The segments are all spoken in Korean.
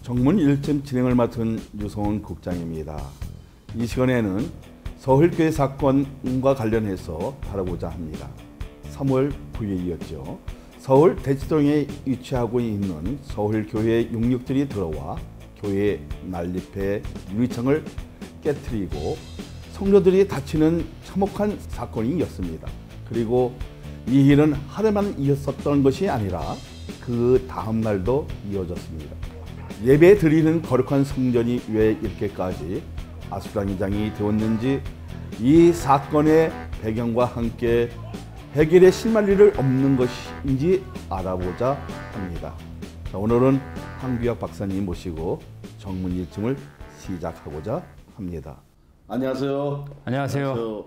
정문 1층 진행을 맡은 유성훈 국장입니다. 이 시간에는 서울교회 사건과 관련해서 다루고자 합니다. 3월 9일이었죠. 서울 대치동에 위치하고 있는 서울교회 용역들이 들어와 교회 난립해 유리창을 깨트리고 성도들이 다치는 참혹한 사건이었습니다. 그리고 이 일은 하루만 이었었던 것이 아니라 그 다음 날도 이어졌습니다. 예배 드리는 거룩한 성전이 왜 이렇게까지 아수라장이 되었는지 이 사건의 배경과 함께 해결의 실마리를 없는 것인지 알아보자 합니다. 자, 오늘은 황규혁 박사님 모시고 정문 1층을 시작하고자 합니다. 안녕하세요. 안녕하세요.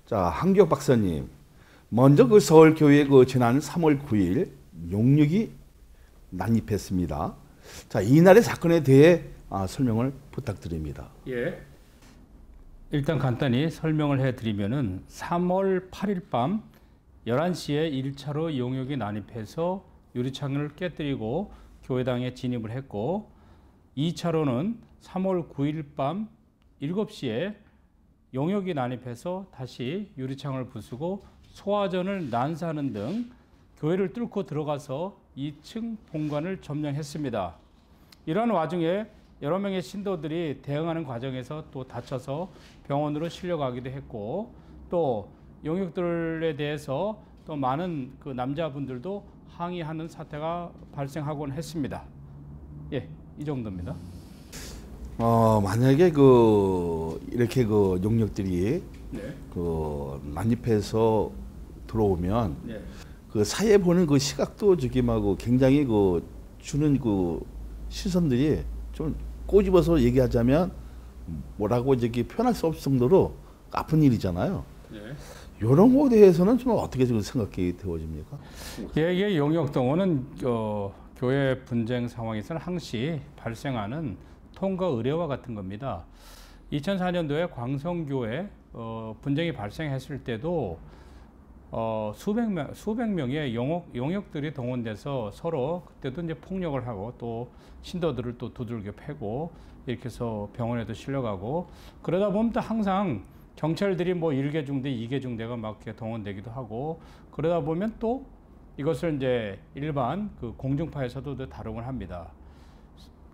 자, 황규혁 박사님, 먼저 그 서울교회 그 지난 3월 9일 용역이 난입했습니다. 자, 이날의 사건에 대해 설명을 부탁드립니다. 예. 일단 간단히 설명을 해드리면은 3월 8일 밤 11시에 1차로 용역이 난입해서 유리창을 깨뜨리고 교회당에 진입을 했고, 2차로는 3월 9일 밤 7시에 용역이 난입해서 다시 유리창을 부수고 소화전을 난사하는 등 교회를 뚫고 들어가서 2층 본관을 점령했습니다. 이러한 와중에 여러 명의 신도들이 대응하는 과정에서 또 다쳐서 병원으로 실려가기도 했고, 또 용역들에 대해서 또 많은 그 남자분들도 항의하는 사태가 발생하곤 했습니다. 예, 이 정도입니다. 만약에 이렇게 용역들이 네. 난입해서 들어오면 네. 그 사이에 보는 그 시각도 굉장히 주는 시선들이 좀 꼬집어서 얘기하자면 뭐라고 표현할 수 없을 정도로 아픈 일이잖아요. 네. 이런 거에 대해서는 좀 어떻게 생각이 되어집니까? 예, 이게 용역동원은 교회 분쟁 상황에서는 항시 발생하는 통과 의례와 같은 겁니다. 2004년도에 광성교회 분쟁이 발생했을 때도 수백 명의 용역들이 동원돼서 서로 그때도 이제 폭력을 하고 또 신도들을 또 두들겨 패고 이렇게 해서 병원에도 실려가고, 그러다 보면 또 항상 경찰들이 뭐 1개 중대, 2개 중대가 막 이렇게 동원되기도 하고, 그러다 보면 또 이것을 이제 일반 그 공중파에서도 다루곤 합니다.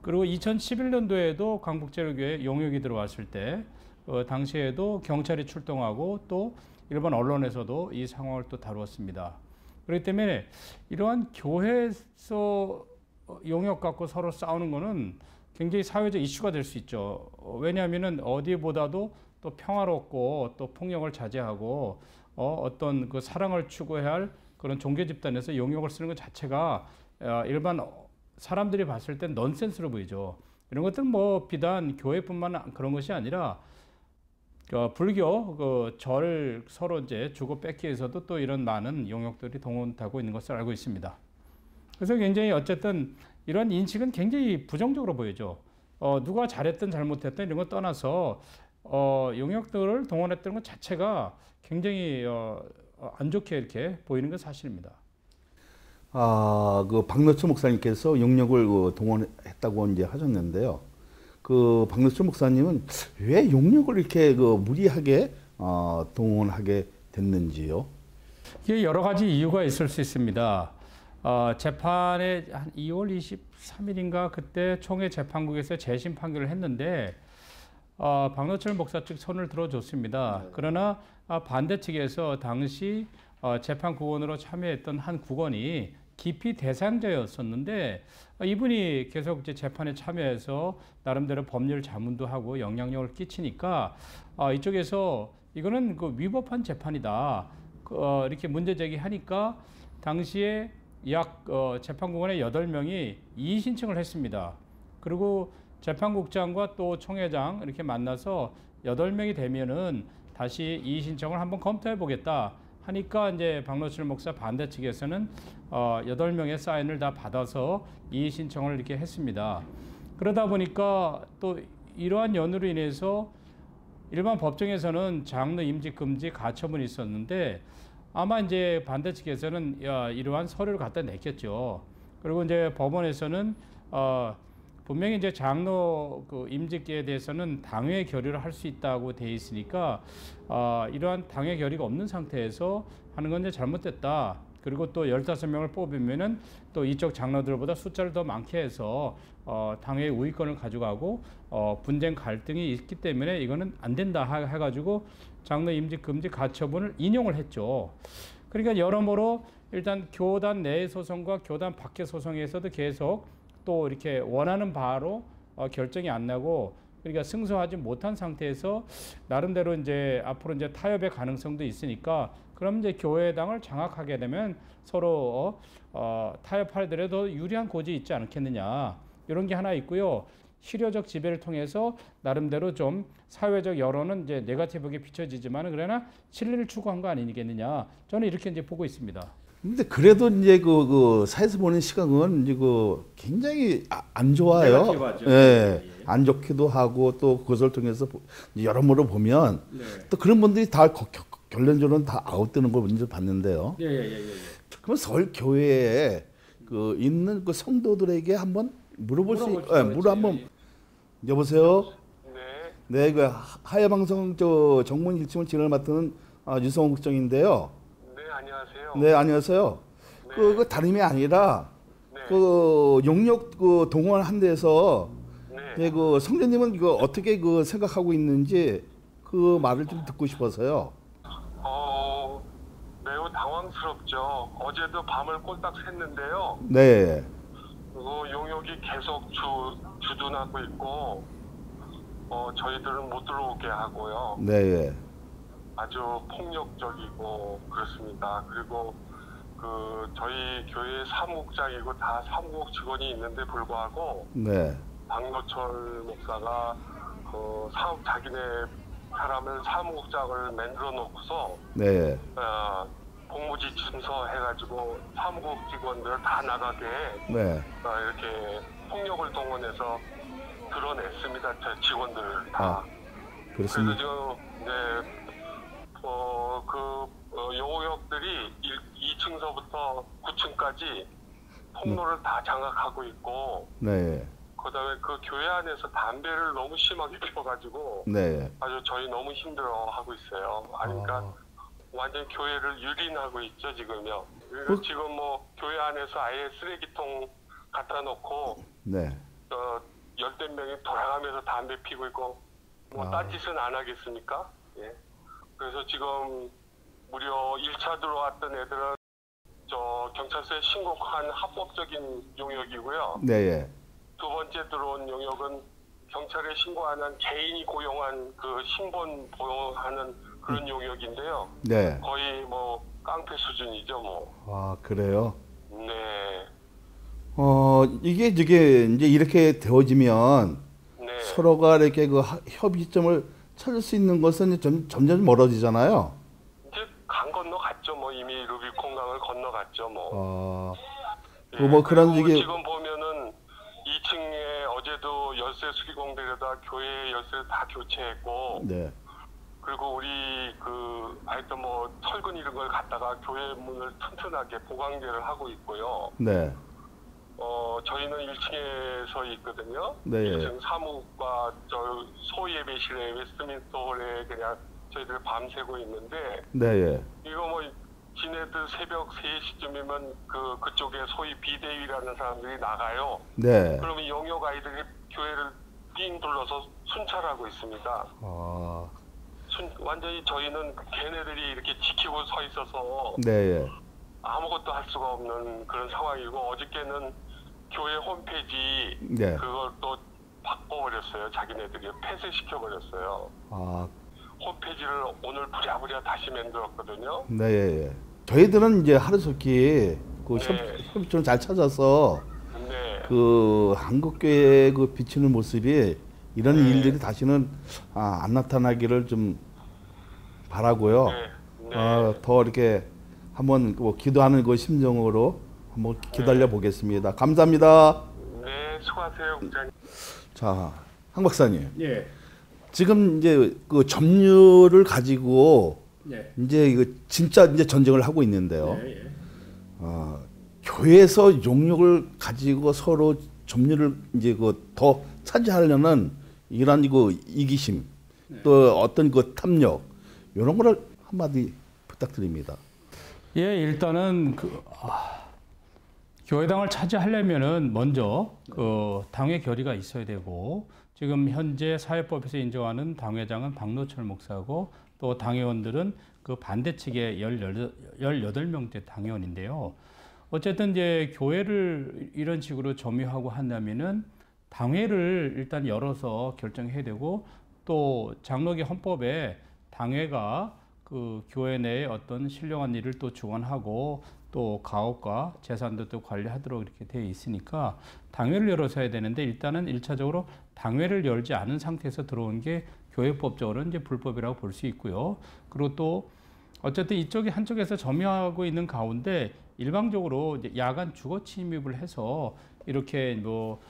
그리고 2011년도에도 광복제일교회 용역이 들어왔을 때 당시에도 경찰이 출동하고 또 일반 언론에서도 이 상황을 또 다루었습니다. 그렇기 때문에 이러한 교회에서 용역 갖고 서로 싸우는 거는 굉장히 사회적 이슈가 될 수 있죠. 왜냐하면은 어디보다도 또 평화롭고 또 폭력을 자제하고 어떤 그 사랑을 추구해야 할 그런 종교 집단에서 용역을 쓰는 것 자체가 일반 사람들이 봤을 땐 넌센스로 보이죠. 이런 것들은 뭐 비단 교회뿐만 그런 것이 아니라 불교 절 서로 이제 주고 뺏기에서도 또 이런 많은 용역들이 동원되고 있는 것을 알고 있습니다. 그래서 굉장히 어쨌든 이런 인식은 굉장히 부정적으로 보이죠. 누가 잘했든 잘못했든 이런 거 떠나서 용역들을 동원했던 것 자체가 굉장히 안 좋게 이렇게 보이는 건 사실입니다. 박노철 목사님께서 용역을 동원했다고 이제 하셨는데요. 박노철 목사님은 왜 용역을 이렇게 무리하게 동원하게 됐는지요? 이게 여러 가지 이유가 있을 수 있습니다. 재판에 한 2월 23일인가 그때 총회 재판국에서 재심 판결을 했는데 박노철 목사 측 손을 들어줬습니다. 네. 그러나 반대 측에서 당시 재판국원으로 참여했던 한 국원이 기피 대상자였었는데 이분이 계속 이제 재판에 참여해서 나름대로 법률 자문도 하고 영향력을 끼치니까 이쪽에서 이거는 위법한 재판이다 이렇게 문제 제기하니까 당시에 약 재판국원의 8명이 이의 신청을 했습니다. 그리고 재판국장과 또 총회장 이렇게 만나서 8명이 되면은 다시 이의 신청을 한번 검토해 보겠다 하니까 이제 박노철 목사 반대 측에서는 8명의 사인을 다 받아서 이의 신청을 이렇게 했습니다. 그러다 보니까 또 이러한 연유로 인해서 일반 법정에서는 장로 임직 금지 가처분이 있었는데 아마 이제 반대 측에서는 이러한 서류를 갖다 냈겠죠. 그리고 이제 법원에서는 분명히 이제 장로 그 임직에 대해서는 당회 결의를 할 수 있다고 돼 있으니까 이러한 당회 결의가 없는 상태에서 하는 건 이제 잘못됐다. 그리고 또 15명을 뽑으면은 또 이쪽 장로들보다 숫자를 더 많게 해서 당회의 우위권을 가져가고 분쟁 갈등이 있기 때문에 이거는 안 된다 해가지고 장로 임직 금지 가처분을 인용을 했죠. 그러니까 여러모로 일단 교단 내 소송과 교단 밖의 소송에서도 계속 또 이렇게 원하는 바로 결정이 안 나고 그러니까 승소하지 못한 상태에서 나름대로 이제 앞으로 이제 타협의 가능성도 있으니까 그럼 이제 교회당을 장악하게 되면 서로 타협하더라도 유리한 고지 있지 않겠느냐 이런 게 하나 있고요. 실효적 지배를 통해서 나름대로 좀 사회적 여론은 이제 네거티브하게 비춰지지만 그러나 진리를 추구한 거 아니겠느냐 저는 이렇게 이제 보고 있습니다. 근데 그래도 이제 그 사회에서 보는 시각은 이제 그 굉장히 안 좋아요. 네거티브하죠. 예, 안 좋기도 하고 또 그것을 통해서 여러모로 보면 또 그런 분들이 다 결론적으로는 다 아웃되는 걸 먼저 봤는데요. 그럼 서울 교회에 그 있는 그 성도들에게 한번 물어볼 수 물어 한번 여보세요. 네, 그 하야방송 저 정문 1침을 진행을 맡은 유성호 국장인데요. 안녕하세요. 네, 안녕하세요. 네. 그 다름이 아니라 그 용역 그 동원한 데서 그 성도님은 이거 어떻게 그 생각하고 있는지 그 말을 좀 듣고 싶어서요. 매우 당황스럽죠. 어제도 밤을 꼴딱 샜는데요. 네. 그 용역이 계속 주둔하고 있고 저희들은 못 들어오게 하고요. 네. 아주 폭력적이고 그렇습니다. 그리고 그 저희 교회 사무국장이고 다 사무국 직원이 있는데 불구하고 박노철 목사가 그 자기네 사람을 사무국장을 만들어 놓고서 공무지침서 해가지고 사무국 직원들 다 나가게 이렇게 폭력을 동원해서 드러냈습니다. 저 직원들 다. 그렇습니다. 그래서 지금 용역들이 2층서부터 9층까지 통로를 다 장악하고 있고, 그다음에 그 교회 안에서 담배를 너무 심하게 피워가지고 아주 저희 너무 힘들어하고 있어요. 그러니까 완전 교회를 유린하고 있죠 지금요. 그리고 지금 뭐 교회 안에서 아예 쓰레기통 갖다 놓고 열댓 명이 돌아가면서 담배 피고 있고 뭐 딴짓은 안 하겠습니까? 예. 그래서 지금 무려 1차 들어왔던 애들은 저 경찰서에 신고한 합법적인 용역이고요. 두 번째 들어온 용역은 경찰에 신고하는 개인이 고용한 그 신분 보호하는 그런 용역인데요. 거의 뭐 깡패 수준이죠, 뭐. 아, 그래요? 네. 이게 이제 이렇게 되어지면 서로가 이렇게 그 협의점을 찾을 수 있는 것은 점점 멀어지잖아요. 이제 강 건너갔죠, 뭐 이미 루비콘 강을 건너갔죠, 뭐. 뭐 그런 이게 얘기. 지금 보면은 2층에 어제도 열쇠 수리공들에다 교회 열쇠 다 교체했고. 그리고 우리 하여튼 뭐 철근 이런 걸 갖다가 교회 문을 튼튼하게 보강제를 하고 있고요. 저희는 1층에서 있거든요. 1층 사무과 저 소예배실에 웨스트민스터홀에 그냥 저희들 밤새고 있는데 이거 뭐 지네들 새벽 3시쯤이면 그쪽에 소위 비대위라는 사람들이 나가요. 그러면 용역 아이들이 교회를 삥 둘러서 순찰하고 있습니다. 완전히 저희는 걔네들이 이렇게 지키고 서 있어서 아무것도 할 수가 없는 그런 상황이고 어저께는 교회 홈페이지 그걸 또 바꿔버렸어요. 자기네들이 폐쇄시켜버렸어요. 홈페이지를 오늘 부랴부랴 다시 만들었거든요. 저희들은 이제 하루속히 그 협의점을 잘 찾아서 그 한국교회에 그 비치는 모습이 이런 일들이 다시는 안 나타나기를 좀 바라고요. 더 이렇게 한번 뭐 기도하는 그 심정으로 한번 기다려 보겠습니다. 감사합니다. 네, 수고하세요, 국장님. 자, 황 박사님. 지금 이제 그 점유를 가지고 이제 이거 진짜 이제 전쟁을 하고 있는데요. 교회에서 용역을 가지고 서로 점유를 이제 그 더 차지하려는 이런 그 이기심, 또 어떤 그 탐욕 이런 거를 한마디 부탁드립니다. 예, 일단은 교회당을 차지하려면은 먼저 그 당회 결의가 있어야 되고, 지금 현재 사회법에서 인정하는 당회장은 박노철 목사고, 또 당회원들은 그 반대 측의 18명째 당회원인데요. 어쨌든 이제 교회를 이런 식으로 점유하고 한다면은 당회를 일단 열어서 결정해야 되고, 또 장로교 헌법에 당회가 그 교회 내에 어떤 신령한 일을 또 주관하고 또 가옥과 재산도 또 관리하도록 이렇게 되어 있으니까 당회를 열어서 해야 되는데, 일단은 1차적으로 당회를 열지 않은 상태에서 들어온 게 교회법적으로는 이제 불법이라고 볼 수 있고요. 그리고 또 어쨌든 이쪽이 한쪽에서 점유하고 있는 가운데 일방적으로 이제 야간 주거 침입을 해서 이렇게 뭐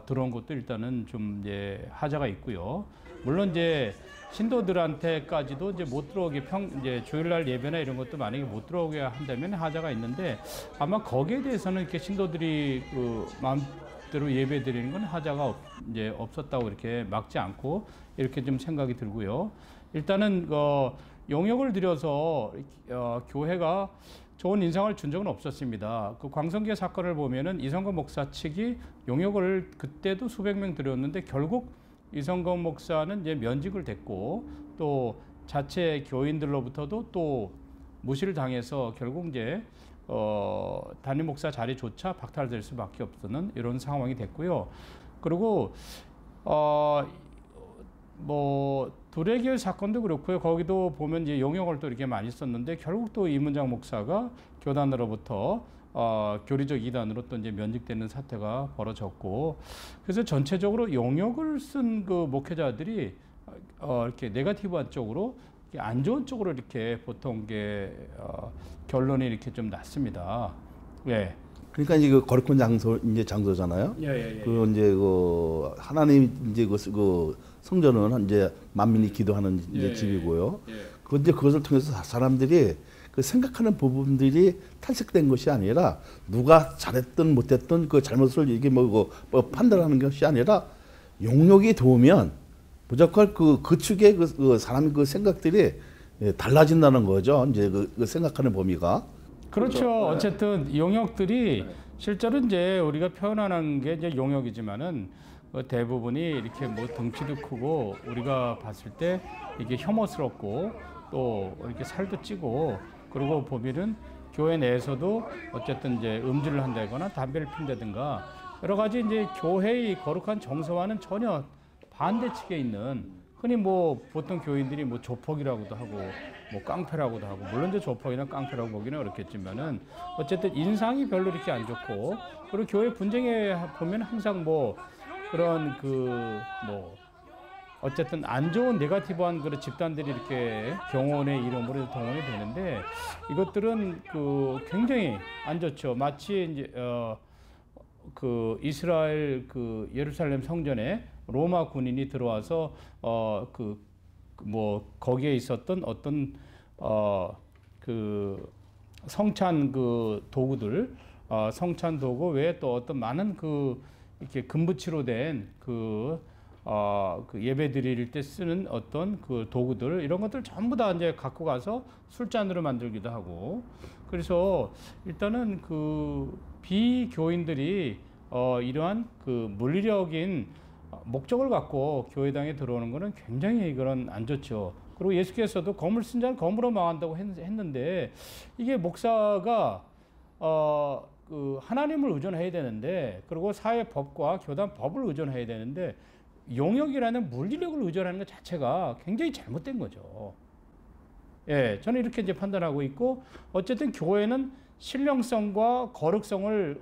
들어온 것도 일단은 좀 이제 하자가 있고요. 물론 이제 신도들한테까지도 이제 못 들어오게 이제 주일날 예배나 이런 것도 만약에 못 들어오게 한다면 하자가 있는데, 아마 거기에 대해서는 이렇게 신도들이 그 마음대로 예배 드리는 건 하자가 이제 없었다고 이렇게 막지 않고 이렇게 좀 생각이 들고요. 일단은 용역을 들여서 교회가 좋은 인상을 준 적은 없었습니다. 그 광성교 사건을 보면은 이성건 목사 측이 용역을 그때도 수백 명 들였는데 결국 이성건 목사는 이제 면직을 됐고, 또 자체 교인들로부터도 또 무시를 당해서 결국 이제 담임 목사 자리조차 박탈될 수밖에 없는 이런 상황이 됐고요. 그리고 뭐 두레교회 사건도 그렇고요. 거기도 보면 이제 용역을 또 이렇게 많이 썼는데 결국 또 이문장 목사가 교단으로부터 교리적 이단으로 또 이제 면직되는 사태가 벌어졌고, 그래서 전체적으로 용역을 쓴 그 목회자들이 이렇게 네거티브한 쪽으로, 안 좋은 쪽으로 이렇게 보통 게 결론이 이렇게 좀 났습니다. 예. 그러니까 이제 그 거룩한 장소잖아요. 예. 그 이제 그 하나님 이제 그 성전은 이제 만민이 기도하는 이제 집이고요. 그런데 그것을 통해서 사람들이 그 생각하는 부분들이 탈색된 것이 아니라, 누가 잘했든 못했든 그 잘못을 이게 뭐 판단하는 것이 아니라, 용역이 도우면 무조건 그 축의 그 사람 그 생각들이 달라진다는 거죠. 이제 그 생각하는 범위가. 그렇죠. 어쨌든 용역들이 실제로 이제 우리가 표현하는 게 이제 용역이지만은 대부분이 이렇게 뭐 덩치도 크고 우리가 봤을 때 이게 혐오스럽고 또 이렇게 살도 찌고, 그리고 보면은 교회 내에서도 어쨌든 이제 음주를 한다거나 담배를 핀다든가 여러 가지 이제 교회의 거룩한 정서와는 전혀 반대 측에 있는, 흔히 뭐 보통 교인들이 뭐 조폭이라고도 하고 뭐 깡패라고도 하고, 물론 이제 조폭이나 깡패라고 보기는 어렵겠지만은 어쨌든 인상이 별로 이렇게 안 좋고, 그리고 교회 분쟁에 보면 항상 뭐 그런 그 뭐 어쨌든 안 좋은 네거티브한 그런 집단들이 이렇게 경원의 이름으로 동원이 되는데, 이것들은 그 굉장히 안 좋죠. 마치 이제 그 이스라엘 그 예루살렘 성전에 로마 군인이 들어와서 뭐 거기에 있었던 어떤 그 성찬 그 도구들, 성찬 도구 외에 또 어떤 많은 그 이렇게 금붙이로 된 그 예배 드릴 때 쓰는 어떤 그 도구들, 이런 것들 전부 다 이제 갖고 가서 술잔으로 만들기도 하고, 그래서 일단은 그 비교인들이 이러한 그 물리적인 목적을 갖고 교회당에 들어오는 것은 굉장히 그런 안 좋죠. 그리고 예수께서도 검을 쓴 자는 검으로 망한다고 했는데, 이게 목사가 그 하나님을 의존해야 되는데, 그리고 사회 법과 교단 법을 의존해야 되는데, 용역이라는 물리력을 의존하는 것 자체가 굉장히 잘못된 거죠. 예, 저는 이렇게 이제 판단하고 있고, 어쨌든 교회는 신령성과 거룩성을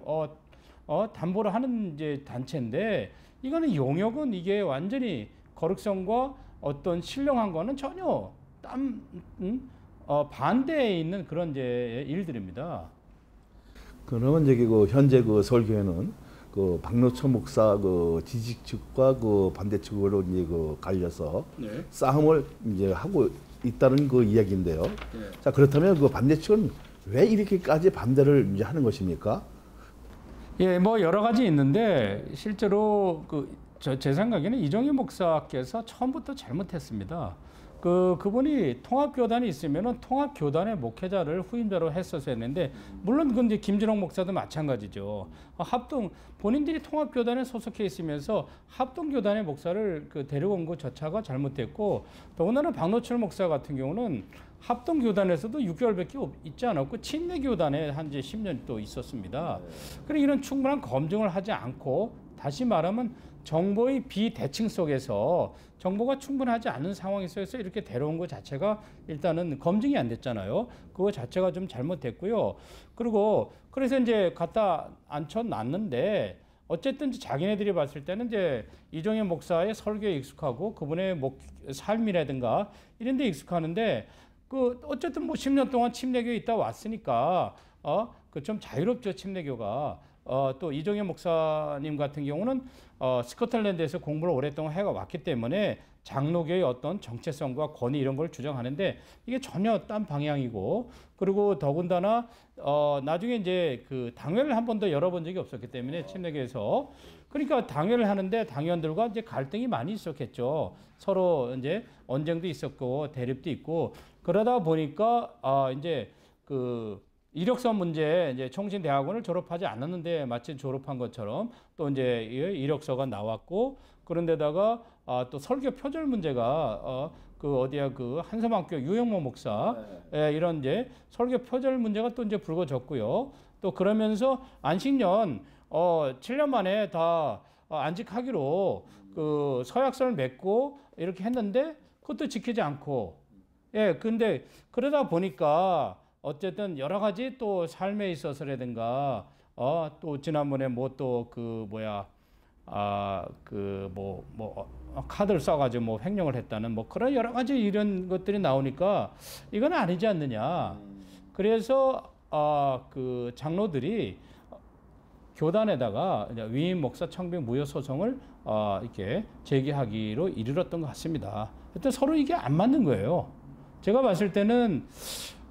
담보를 하는 이제 단체인데, 이거는 용역은 이게 완전히 거룩성과 어떤 신령한과는 전혀 반대에 있는 그런 이제 일들입니다. 그러면 이제 그 현재 그 서울교회는 그 박노철 목사 그 지지 측과 그 반대 측으로 이제 그 갈려서 싸움을 이제 하고 있다는 그 이야기인데요. 자, 그렇다면 그 반대 측은 왜 이렇게까지 반대를 이제 하는 것입니까? 예, 뭐 여러 가지 있는데 실제로 제 생각에는 이종희 목사께서 처음부터 잘못했습니다. 그분이 통합교단이 있으면은 통합교단의 목회자를 후임자로 했었어야 했는데, 물론 근데 김진홍 목사도 마찬가지죠. 본인들이 통합교단에 소속해 있으면서 합동교단의 목사를 데려온 것조차가 잘못됐고, 더군다나 박노철 목사 같은 경우는 합동교단에서도 6개월밖에 있지 않았고 침례교단에 한 이제 10년 또 있었습니다. 그리고 이런 충분한 검증을 하지 않고, 다시 말하면 정보의 비대칭 속에서 정보가 충분하지 않은 상황에서 이렇게 데려온 것 자체가 일단은 검증이 안 됐잖아요. 그거 자체가 좀 잘못됐고요. 그리고 그래서 이제 갖다 앉혀놨는데, 어쨌든 자기네들이 봤을 때는 이제 이종희 목사의 설교에 익숙하고 그분의 삶이라든가 이런 데 익숙하는데, 어쨌든 뭐 10년 동안 침례교에 있다 왔으니까 좀 자유롭죠, 침례교가. 또 이종희 목사님 같은 경우는 스코틀랜드에서 공부를 오랫동안 해가 왔기 때문에 장로교의 어떤 정체성과 권위 이런 걸 주장하는데, 이게 전혀 딴 방향이고, 그리고 더군다나 나중에 이제 당회를 한 번도 열어본 적이 없었기 때문에 침례교에서, 그러니까 당회를 하는데 당회원들과 이제 갈등이 많이 있었겠죠. 서로 이제 언쟁도 있었고 대립도 있고, 그러다 보니까 이제 이력서 문제, 이제 총신대학원을 졸업하지 않았는데 마치 졸업한 것처럼 또 이제 이력서가 나왔고, 그런데다가 또 설교 표절 문제가 한서방교 유영모 목사 이런 이제 설교 표절 문제가 또 이제 불거졌고요. 또 그러면서 안식년 7년 만에 다 안직하기로 서약서를 맺고 이렇게 했는데 그것도 지키지 않고, 근데 그러다 보니까 어쨌든 여러 가지 또 삶에 있어서라든가 또 지난번에 카드를 써가지고 뭐 횡령을 했다는 뭐 그런 여러 가지 이런 것들이 나오니까 이건 아니지 않느냐. 그래서 장로들이 교단에다가 위임 목사 청빙 무효 소송을 이렇게 제기하기로 이르렀던 것 같습니다. 하여튼 서로 이게 안 맞는 거예요. 제가 봤을 때는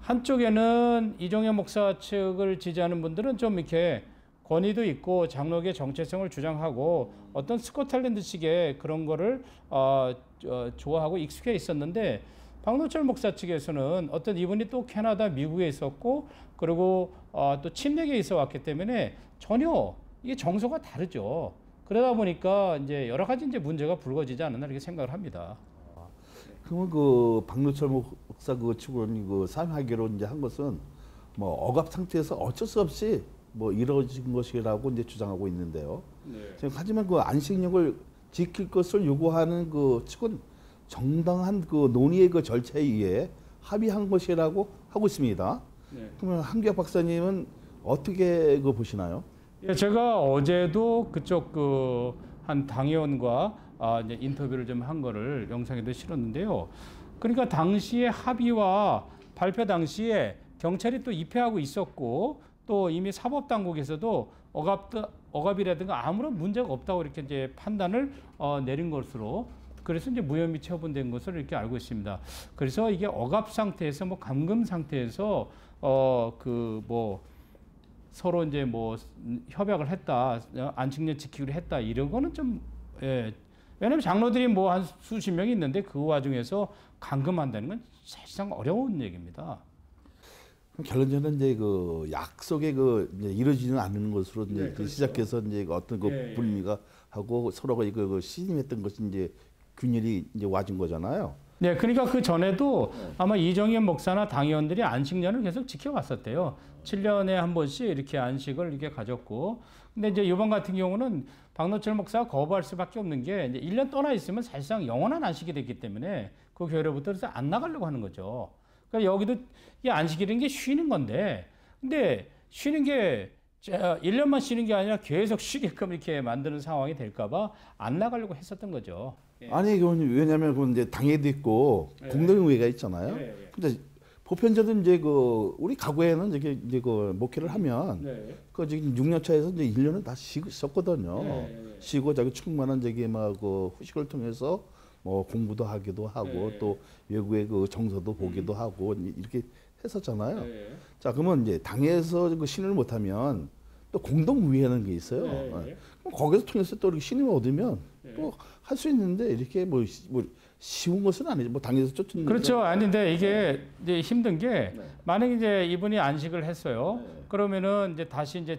한쪽에는 이종희 목사 측을 지지하는 분들은 좀 이렇게 권위도 있고 장로교의 정체성을 주장하고 어떤 스코틀랜드식의 그런 거를 좋아하고 익숙해 있었는데, 박노철 목사 측에서는 어떤 이분이 또 캐나다, 미국에 있었고, 그리고 또 침례교에 있어 왔기 때문에 전혀 이게 정서가 다르죠. 그러다 보니까 이제 여러 가지 이제 문제가 불거지지 않았나 이렇게 생각을 합니다. 그러면 박노철 목사 측은 사임하기로 이제 한 것은 뭐 억압 상태에서 어쩔 수 없이 뭐 이루어진 것이라고 이제 주장하고 있는데요. 네. 하지만 안식년을 지킬 것을 요구하는 측은 정당한 논의의 절차에 의해 합의한 것이라고 하고 있습니다. 네. 그러면 한기혁 박사님은 어떻게 보시나요? 예, 제가 어제도 그쪽 한 당의원과 이제 인터뷰를 좀 한 거를 영상에도 실었는데요. 그러니까 당시에 합의와 발표 당시에 경찰이 또 입회하고 있었고, 또 이미 사법당국에서도 억압이라든가 아무런 문제가 없다고 이렇게 이제 판단을 내린 것으로, 그래서 이제 무혐의 처분된 것을 이렇게 알고 있습니다. 그래서 이게 억압 상태에서 감금 상태에서 서로 이제 협약을 했다, 안식년 지키기로 했다, 이런 거는 좀, 왜냐면 장로들이 한 수십 명이 있는데 그 와중에서 감금한다는 건 사실상 어려운 얘기입니다. 결론적으로는 이제 약속에 이제 이루어지는 않는 것으로 이제 그렇죠. 시작해서 이제 어떤 불미가 하고 서로가 시임했던 것이 이제 균열이 이제 와준 거잖아요. 네, 그러니까 그 전에도 아마 이종현 목사나 당의원들이 안식년을 계속 지켜왔었대요. 7년에 한 번씩 이렇게 안식을 이렇게 가졌고, 근데 이제 이번 같은 경우는 박노철 목사가 거부할 수밖에 없는 게, 이제 1년 떠나 있으면 사실상 영원한 안식이 됐기 때문에 그 교회로부터 그래서 안 나가려고 하는 거죠. 그러니까 여기도 이 안식이라는 게 쉬는 건데, 근데 쉬는 게 1년만 쉬는 게 아니라 계속 쉬게끔 이렇게 만드는 상황이 될까봐 안 나가려고 했었던 거죠. 아니, 왜냐면 이제 당회도 있고 공동의회가 있잖아요. 근데 보편적으로 이제 우리 가구에는 이제 목회를 하면 지금 6년 차에서 이제 1년을 다 쉬거든요. 쉬고 자기 충분한 후식을 통해서 공부도 하기도 하고 또 외국의 정서도 보기도 하고 이렇게 했었잖아요. 자, 그러면 이제 당에서 신을 못하면 또 공동위원회라는 게 있어요. 네. 거기서 통해서 또 이렇게 신임을 얻으면 네. 또 할 수 있는데 이렇게 뭐 쉬운 것은 아니죠. 뭐 당에서 쫓는. 그렇죠. 아닌데 이게 이제 힘든 게 만약에 이제 이분이 안식을 했어요. 그러면은 이제 다시 이제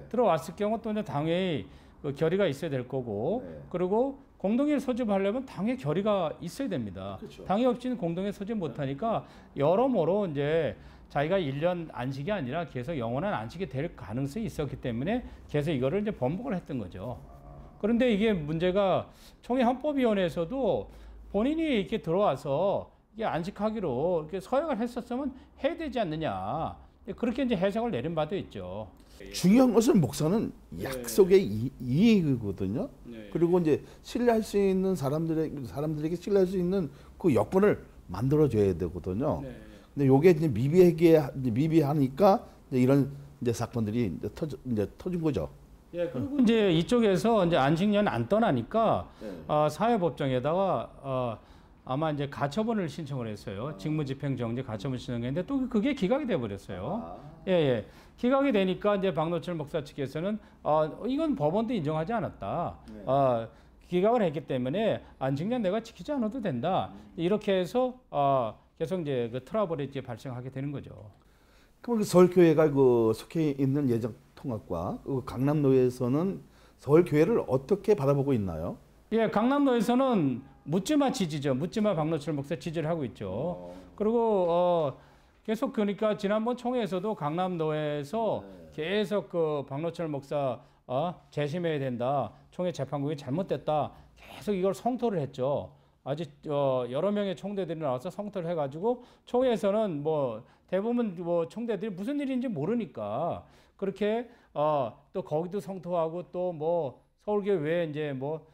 들어왔을 경우 또 이제 당의 그 결의가 있어야 될 거고, 그리고 공동회를 소집하려면 당의 결의가 있어야 됩니다. 그렇죠. 당이 없이는 공동회 소집 못하니까 여러모로 이제 자기가 1년 안식이 아니라 계속 영원한 안식이 될 가능성이 있었기 때문에 계속 이거를 이제 번복을 했던 거죠. 그런데 이게 문제가 총회 헌법위원회에서도 본인이 이렇게 들어와서 이게 안식하기로 이렇게 서약을 했었으면 해야 되지 않느냐. 그렇게 이제 해석을 내린 바도 있죠. 중요한 것은 목사는 약속의 이익이거든요. 그리고 이제 신뢰할 수 있는 사람들에게 신뢰할 수 있는 그 여건을 만들어줘야 되거든요. 근데 요게 이제 미비하니까 이제 이런 이제 사건들이 이제 터진 거죠. 예, 그리고 이제 이쪽에서 이제 안식년 안 떠나니까 사회법정에다가 아마 이제 가처분을 신청을 했어요. 직무집행정지 가처분 신청했는데 또 그게 기각이 돼 버렸어요. 예. 기각이 되니까 이제 박노철 목사 측에서는 이건 법원도 인정하지 않았다. 기각을 했기 때문에 안식년 내가 지키지 않아도 된다. 이렇게 해서 계속 이제 그 트러블이 이제 발생하게 되는 거죠. 그럼 서울교회가 그 속해 있는 예정통합과 강남노회에서는 서울교회를 어떻게 바라보고 있나요? 예, 강남노에서는 묻지마 지지죠. 묻지마 박노철 목사 지지를 하고 있죠. 그리고 계속 그러니까 지난번 총회에서도 강남노에서 계속 그 박노철 목사 재심해야 된다. 총회 재판국이 잘못됐다. 계속 이걸 성토를 했죠. 아직 여러 명의 총대들이 나와서 성토를 해가지고 총회에서는 뭐 대부분 뭐 총대들이 무슨 일인지 모르니까 그렇게 또 거기도 성토하고 또 뭐 서울교회 외에 이제 뭐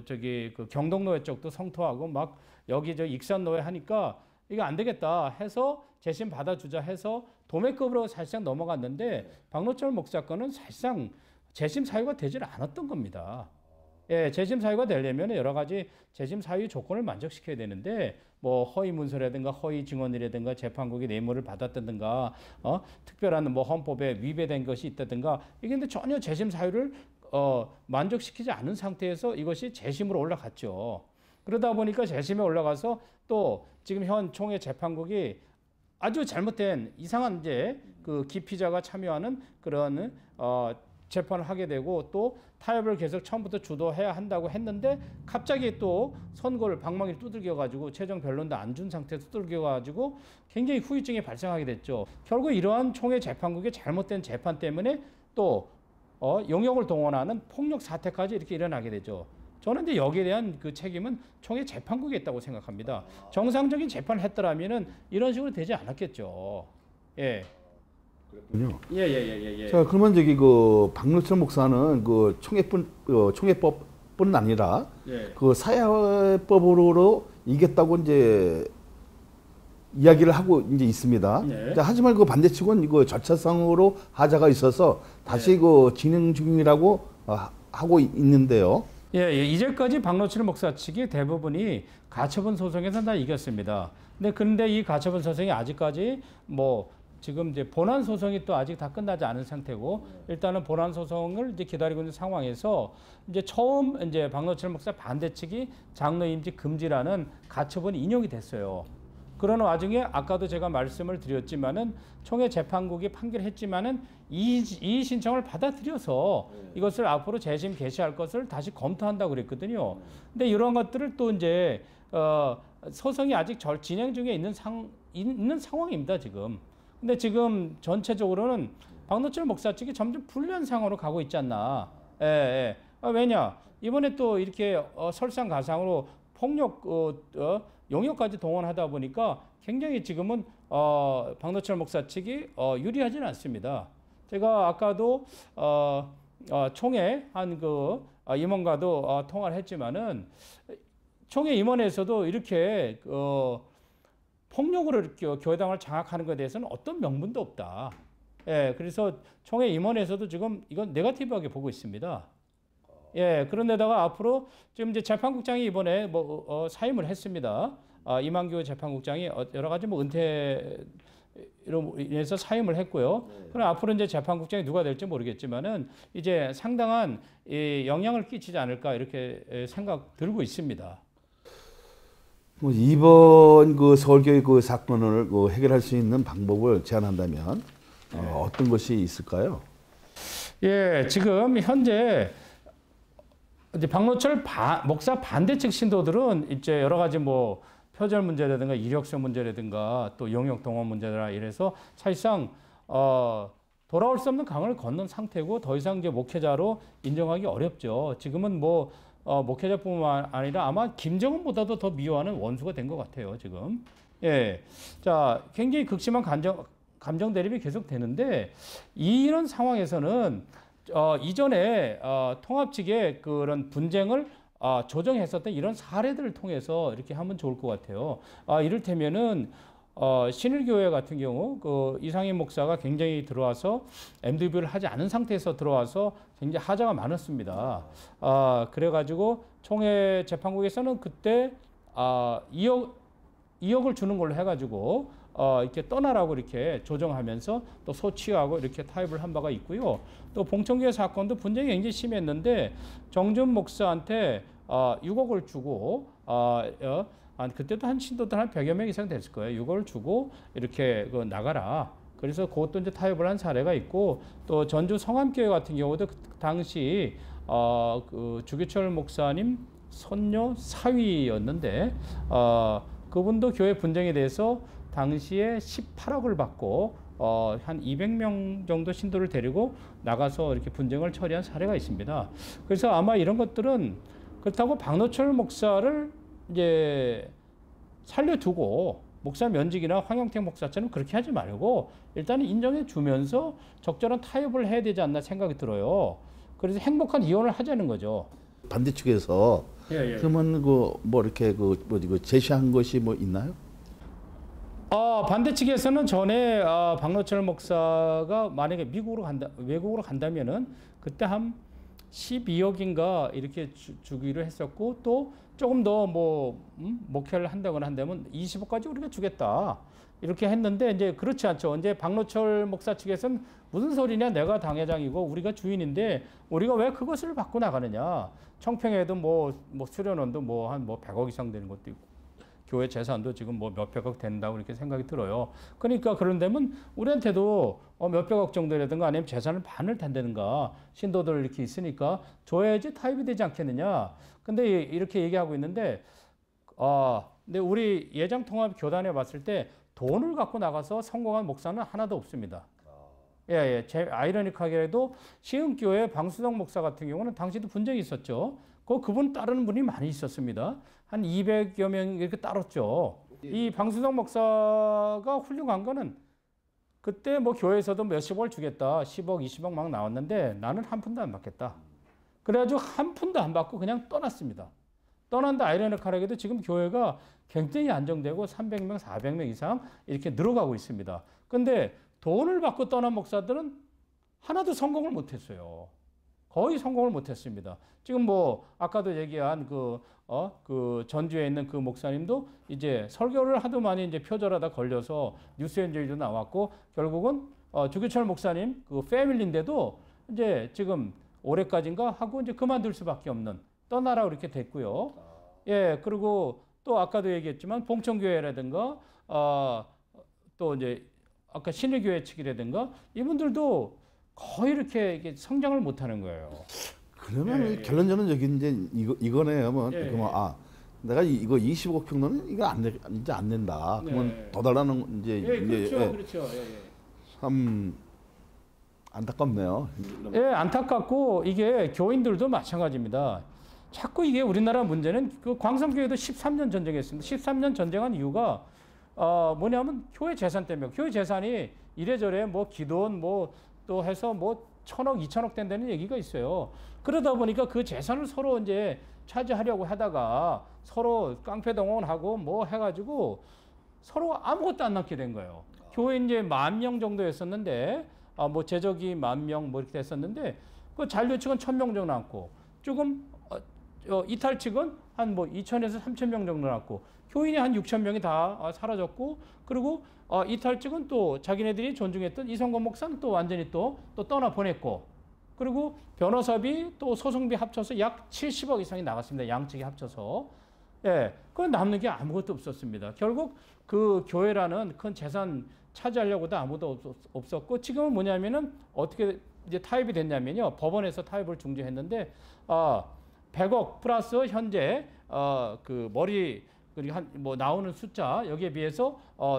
저기 그 경동노회 쪽도 성토하고 막 여기 저 익산노회 하니까 이거 안 되겠다 해서 재심 받아주자 해서 도매급으로 사실상 넘어갔는데 박노철 목사 건은 사실상 재심 사유가 되질 않았던 겁니다. 예, 재심 사유가 되려면 여러 가지 재심 사유 조건을 만족시켜야 되는데 뭐 허위 문서라든가 허위 증언이라든가 재판국이 뇌물을 받았다든가 특별한 뭐 헌법에 위배된 것이 있다든가 이게 근데 전혀 재심 사유를 만족시키지 않은 상태에서 이것이 재심으로 올라갔죠. 그러다 보니까 재심에 올라가서 또 지금 현 총회 재판국이 아주 잘못된 이상한 이제 그 기피자가 참여하는 그런 재판을 하게 되고 또 타협을 계속 처음부터 주도해야 한다고 했는데 갑자기 또 선고를 방망이를 두들겨 가지고 최종 변론도 안 준 상태에서 두들겨 가지고 굉장히 후유증이 발생하게 됐죠. 결국 이러한 총회 재판국의 잘못된 재판 때문에 또 용역을 동원하는 폭력 사태까지 이렇게 일어나게 되죠. 저는 근데 여기에 대한 그 책임은 총회 재판국에 있다고 생각합니다. 정상적인 재판을 했더라면은 이런 식으로 되지 않았겠죠. 예. 그렇군요. 예. 자, 그러면 저기 그 박노철 목사는 그 총회법뿐 아니라 그 사회법으로 이겼다고 이제 이야기를 하고 이제 있습니다. 자, 하지만 그 반대측은 이거 절차상으로 하자가 있어서 다시 그 진행 중이라고 하고 있는데요. 예. 이제까지 박노철 목사 측이 대부분이 가처분 소송에서 다 이겼습니다. 근데 이 가처분 소송이 아직까지 뭐 지금 이제 본안 소송이 또 아직 다 끝나지 않은 상태고 일단은 본안 소송을 이제 기다리고 있는 상황에서 이제 처음 이제 박노철 목사 반대 측이 장로 임직 금지라는 가처분이 인용이 됐어요. 그런 와중에 아까도 제가 말씀을 드렸지만은 총회 재판국이 판결했지만은 이의 신청을 받아들여서 이것을 앞으로 재심 개시할 것을 다시 검토한다고 그랬거든요. 근데 이런 것들을 또 이제 소송이 아직 진행 중에 있는 상황입니다, 지금. 근데 지금 전체적으로는 박노철 목사 측이 점점 불리한 상황으로 가고 있지 않나. 왜냐? 이번에 또 이렇게 설상가상으로 폭력 용역까지 동원하다 보니까 굉장히 지금은 박노철 목사 측이 유리하지는 않습니다. 제가 아까도 총회 한 그 임원과도 통화를 했지만은 총회 임원에서도 이렇게 폭력으로 이렇게 교회당을 장악하는 것에 대해서는 어떤 명분도 없다. 예, 그래서 총회 임원에서도 지금 이건 네거티브하게 보고 있습니다. 예, 그런데다가 앞으로 지금 이제 재판국장이 이번에 뭐 사임을 했습니다. 이만규 재판국장이 여러 가지 뭐 은퇴 인해서 사임을 했고요. 그럼 앞으로 이제 재판국장이 누가 될지 모르겠지만은 이제 상당한 영향을 끼치지 않을까 이렇게 생각 들고 있습니다. 뭐 이번 그 서울교회 그 사건을 그 해결할 수 있는 방법을 제안한다면 어떤 것이 있을까요? 예, 지금 현재 이제 박노철 목사 반대 측 신도들은 이제 여러 가지 뭐 표절 문제라든가 이력서 문제라든가 또 영역 동원 문제라 이래서 사실상 돌아올 수 없는 강을 건넌 상태고 더 이상 이제 목회자로 인정하기 어렵죠. 지금은 뭐 목회자뿐만 아니라 아마 김정은보다도 더 미워하는 원수가 된 것 같아요. 지금. 예, 자 굉장히 극심한 감정 대립이 계속 되는데 이런 상황에서는 이전에 통합 측의 그런 분쟁을 조정했었던 이런 사례들을 통해서 이렇게 하면 좋을 것 같아요. 이를테면은 신일교회 같은 경우 그 이상임 목사가 굉장히 들어와서 MDB를 하지 않은 상태에서 들어와서 굉장히 하자가 많았습니다. 그래가지고 총회 재판국에서는 그때 2억을 주는 걸로 해가지고 이렇게 떠나라고 이렇게 조정하면서 또 소치하고 이렇게 타협을 한 바가 있고요. 또 봉천교회 사건도 분쟁이 굉장히 심했는데 정준 목사한테 6억을 주고 그때도 한 신도들 한 100여 명 이상 됐을 거예요. 6억을 주고 이렇게 나가라. 그래서 그것도 이제 타협을 한 사례가 있고 또 전주 성암교회 같은 경우도 그 당시 그 주기철 목사님 손녀 사위였는데 그분도 교회 분쟁에 대해서 당시에 18억을 받고 한 200명 정도 신도를 데리고 나가서 이렇게 분쟁을 처리한 사례가 있습니다. 그래서 아마 이런 것들은 그렇다고 박노철 목사를 이제 살려두고 목사 면직이나 황영택 목사처럼 그렇게 하지 말고 일단 인정해 주면서 적절한 타협을 해야 되지 않나 생각이 들어요. 그래서 행복한 이혼을 하자는 거죠. 반대측에서 그러면 뭐 이렇게 제시한 것이 뭐 있나요? 반대 측에서는 전에 박노철 목사가 만약에 외국으로 간다면은 그때 한 12억인가 이렇게 주기로 했었고 또 조금 더 목회를 한다거나 한다면 20억까지 우리가 주겠다 이렇게 했는데 이제 그렇지 않죠. 이제 박노철 목사 측에서는 무슨 소리냐, 내가 당회장이고 우리가 주인인데 우리가 왜 그것을 받고 나가느냐. 청평에도 뭐 수련원도 한 100억 이상 되는 것도 있고. 교회 재산도 지금 몇백억 된다고 이렇게 생각이 들어요. 그러니까 그런 데면 우리한테도 몇백억 정도라든가 아니면 재산을 반을 댄다든가 신도들 이렇게 있으니까 줘야지 타협이 되지 않겠느냐. 근데 이렇게 얘기하고 있는데, 근데 우리 예장통합 교단에 봤을 때 돈을 갖고 나가서 성공한 목사는 하나도 없습니다. 아이러니하게도 시흥교회 방수덕 목사 같은 경우는 당시도 분쟁이 있었죠. 그분 따르는 분이 많이 있었습니다. 한 200여 명 이렇게 따랐죠. 이 방수덕 목사가 훌륭한 거는 그때 교회에서도 몇십억을 주겠다. 10억, 20억 막 나왔는데 나는 한 푼도 안 받겠다. 그래가지고 한 푼도 안 받고 그냥 떠났습니다. 떠난데 아이러니하게도 지금 교회가 굉장히 안정되고 300명, 400명 이상 이렇게 늘어가고 있습니다. 근데 돈을 받고 떠난 목사들은 하나도 성공을 못했어요. 거의 성공을 못했습니다. 지금 아까도 얘기한 그 전주에 있는 그 목사님도 이제 설교를 하도 많이 이제 표절하다 걸려서 뉴스엔저리도 나왔고 결국은 주기철 목사님 그 패밀리인데도 이제 지금 올해까지인가 하고 이제 그만둘 수밖에 없는 떠나라 이렇게 됐고요. 그리고 또 아까도 얘기했지만 봉천교회라든가 또 이제 아까 신의교회 측이라든가 이분들도 거의 이렇게 성장을 못하는 거예요. 그러면 결론적으로는 여기 이제 이거네요. 내가 이거 25억 평론은 이거 이제 안 낸다. 그러면 더 달라는 이제 그렇죠. 참 안타깝네요. 안타깝고 이게 교인들도 마찬가지입니다. 자꾸 이게 우리나라 문제는 그 광성교회도 13년 전쟁했습니다. 13년 전쟁한 이유가 뭐냐면 교회 재산 때문에. 교회 재산이 이래저래 기도원 또 해서 1,000억, 2,000억 된다는 얘기가 있어요. 그러다 보니까 그 재산을 서로 이제 차지하려고 하다가 서로 깡패동원하고 해가지고 서로 아무것도 안 남게 된 거예요. 교회 이제 10,000명 정도였었는데, 제적이 10,000명 이렇게 됐었는데, 그 잔류 측은 1,000명 정도 남고, 조금 이탈 측은 한 2,000에서 3,000명 정도 남고, 교인이 한 6,000명이 다 사라졌고, 그리고 이탈직은 또 자기네들이 존중했던 이성건 목사는 또 완전히 또 떠나 보냈고, 그리고 변호사비 또 소송비 합쳐서 약 70억 이상이 나갔습니다. 양측이 합쳐서. 예, 그건 남는 게 아무것도 없었습니다. 결국 그 교회라는 큰 재산 차지하려고도 아무도 없었고, 지금은 뭐냐면은 어떻게 이제 타협이 됐냐면요. 법원에서 타협을 중재했는데 100억 플러스 현재 그 머리 그리고 뭐 나오는 숫자 여기에 비해서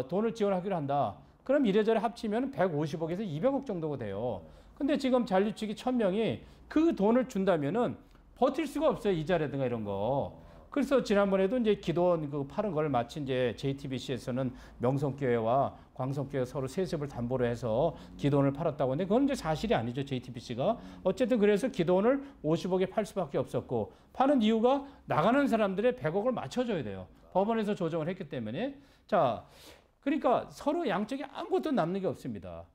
돈을 지원하기로 한다. 그럼 이래저래 합치면 150억에서 200억 정도가 돼요. 근데 지금 잔류측이 1000명이 그 돈을 준다면은 버틸 수가 없어요. 이자라든가 이런 거. 그래서 지난번에도 이제 기도원 그 파는 걸 마치 이제 JTBC에서는 명성교회와 광성교회 서로 세습을 담보로 해서 기도원을 팔았다고 하는데, 그건 이제 사실이 아니죠. JTBC가. 어쨌든 그래서 기도원을 50억에 팔 수밖에 없었고, 파는 이유가 나가는 사람들의 100억을 맞춰줘야 돼요. 법원에서 조정을 했기 때문에. 자, 그러니까 서로 양쪽에 아무것도 남는 게 없습니다.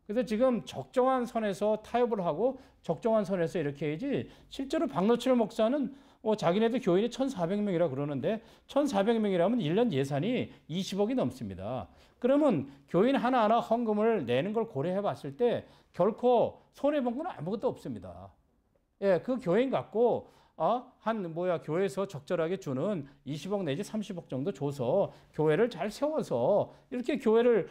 그래서 지금 적정한 선에서 타협을 하고 적정한 선에서 이렇게 해야지, 실제로 박노철 목사는 자기네들 교인이 1,400명이라 그러는데 1,400명이라면 1년 예산이 20억이 넘습니다. 그러면 교인 하나하나 헌금을 내는 걸 고려해 봤을 때 결코 손해본 건 아무것도 없습니다. 예, 그 교인 갖고 교회에서 적절하게 주는 20억 내지 30억 정도 줘서 교회를 잘 세워서 이렇게 교회를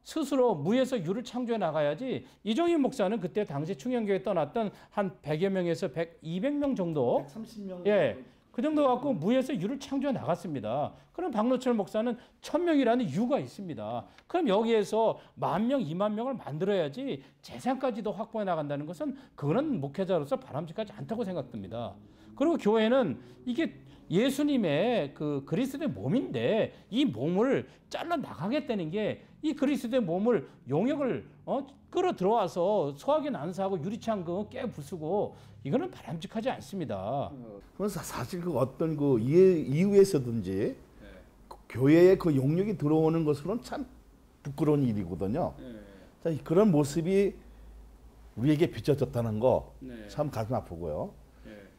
스스로 무에서 유를 창조해 나가야지. 이종인 목사는 그때 당시 충영교회 떠났던 한 100여 명에서 200명 정도, 130명, 예, 그 정도 갖고 무에서 유를 창조해 나갔습니다. 그럼 박노철 목사는 1000명이라는 이유가 있습니다. 그럼 여기에서 10,000명, 20,000명을 만들어야지 재산까지도 확보해 나간다는 것은 그거는 목회자로서 바람직하지 않다고 생각됩니다. 그리고 교회는 이게 예수님의 그 그리스도의 몸인데 이 몸을 잘라 나가겠다는 게, 이 그리스도의 몸을 용역을 끌어 들어와서 소화기 난사하고 유리창 그거 깨 부수고, 이거는 바람직하지 않습니다. 그래서 사실 그 어떤 그 이유에서든지 교회에 그 용역이 들어오는 것으로는 참 부끄러운 일이거든요. 자, 그런 모습이 우리에게 비춰졌다는 거 참 가슴 아프고요.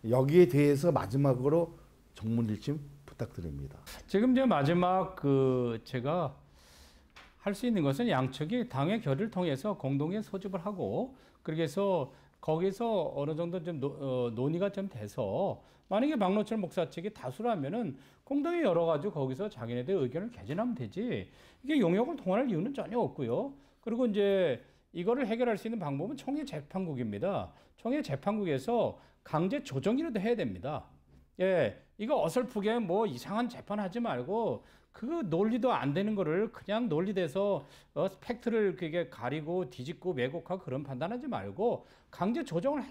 여기에 대해서 마지막으로 정문일침 부탁드립니다. 지금 이제 마지막 제가 할 수 있는 것은 양측이 당의 결의를 통해서 공동의 소집을 하고, 그렇게 해서 거기서 어느 정도 좀 논의가 좀 돼서, 만약에 박노철 목사 측이 다수라면은 공동에 열어가지고 거기서 자기네들 의견을 개진하면 되지, 이게 용역을 동원할 이유는 전혀 없고요. 그리고 이제 이거를 해결할 수 있는 방법은 총회 재판국입니다. 총회 재판국에서 강제 조정이라도 해야 됩니다. 예, 이거 어설프게 뭐 이상한 재판하지 말고, 그 논리도 안 되는 거를 그냥 논리돼서 팩트를 그게 가리고 뒤집고 왜곡하고 그런 판단하지 말고 강제 조정을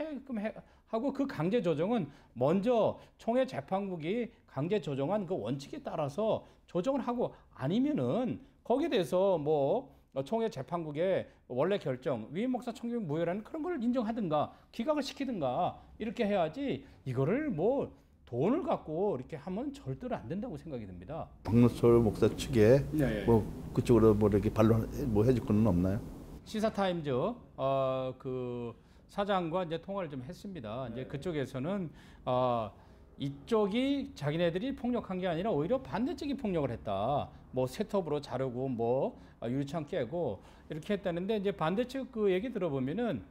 하고, 그 강제 조정은 먼저 총회 재판국이 강제 조정한 그 원칙에 따라서 조정을 하고, 아니면은 거기에 대해서 뭐 총회 재판국의 원래 결정, 위임 목사 총격 무효라는 그런 걸 인정하든가 기각을 시키든가 이렇게 해야지, 이거를 뭐 돈을 갖고 이렇게 하면 절대로 안 된다고 생각이 듭니다. 박노철 목사 측에 뭐 그쪽으로 뭐 이렇게 반론 뭐 해줄 건 없나요? 시사타임즈 그 사장과 이제 통화를 좀 했습니다. 이제 그쪽에서는 이쪽이 자기네들이 폭력한 게 아니라 오히려 반대쪽이 폭력을 했다. 뭐 셋톱으로 자르고 뭐 유리창 깨고 이렇게 했다는데, 이제 반대쪽 그 얘기 들어보면은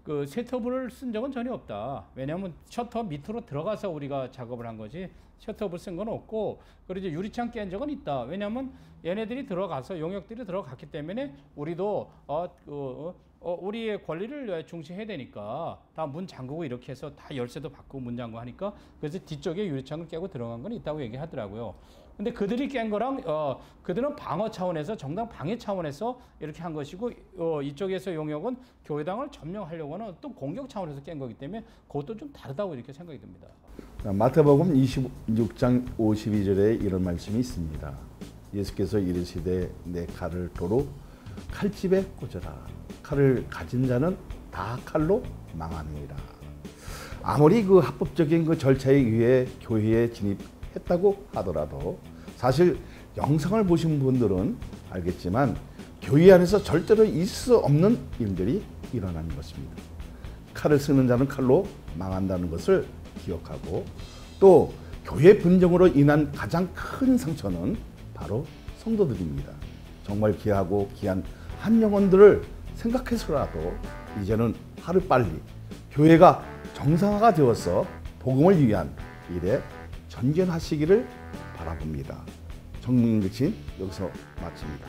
그 셋톱을 쓴 적은 전혀 없다. 왜냐하면 셔터 밑으로 들어가서 우리가 작업을 한 거지 셔터를 쓴 건 없고, 그리고 이제 유리창 깬 적은 있다. 왜냐하면 얘네들이 들어가서 용역들이 들어갔기 때문에 우리도 우리의 권리를 중시해야 되니까 다 문 잠그고 이렇게 해서 다 열쇠도 받고 문 잠그고 하니까, 그래서 뒤쪽에 유리창을 깨고 들어간 건 있다고 얘기하더라고요. 근데 그들이 깬 거랑 그들은 방어 차원에서, 정당 방해 차원에서 이렇게 한 것이고, 이쪽에서 용역은 교회당을 점령하려고 하는 또 공격 차원에서 깬 거기 때문에 그것도 좀 다르다고 이렇게 생각이 듭니다. 마태복음 26장 52절에 이런 말씀이 있습니다. 예수께서 이르시되 내 칼을 도로 칼집에 꽂아라. 칼을 가진 자는 다 칼로 망하느니라. 아무리 그 합법적인 그 절차에 의해 교회에 진입했다고 하더라도, 사실 영상을 보신 분들은 알겠지만 교회 안에서 절대로 있을 수 없는 일들이 일어나는 것입니다. 칼을 쓰는 자는 칼로 망한다는 것을 기억하고, 또 교회 분쟁으로 인한 가장 큰 상처는 바로 성도들입니다. 정말 귀하고 귀한 한 영혼들을 생각해서라도 이제는 하루빨리 교회가 정상화가 되어서 복음을 위한 일에 전진하시기를 바라봅니다. 정민득신 여기서 마칩니다.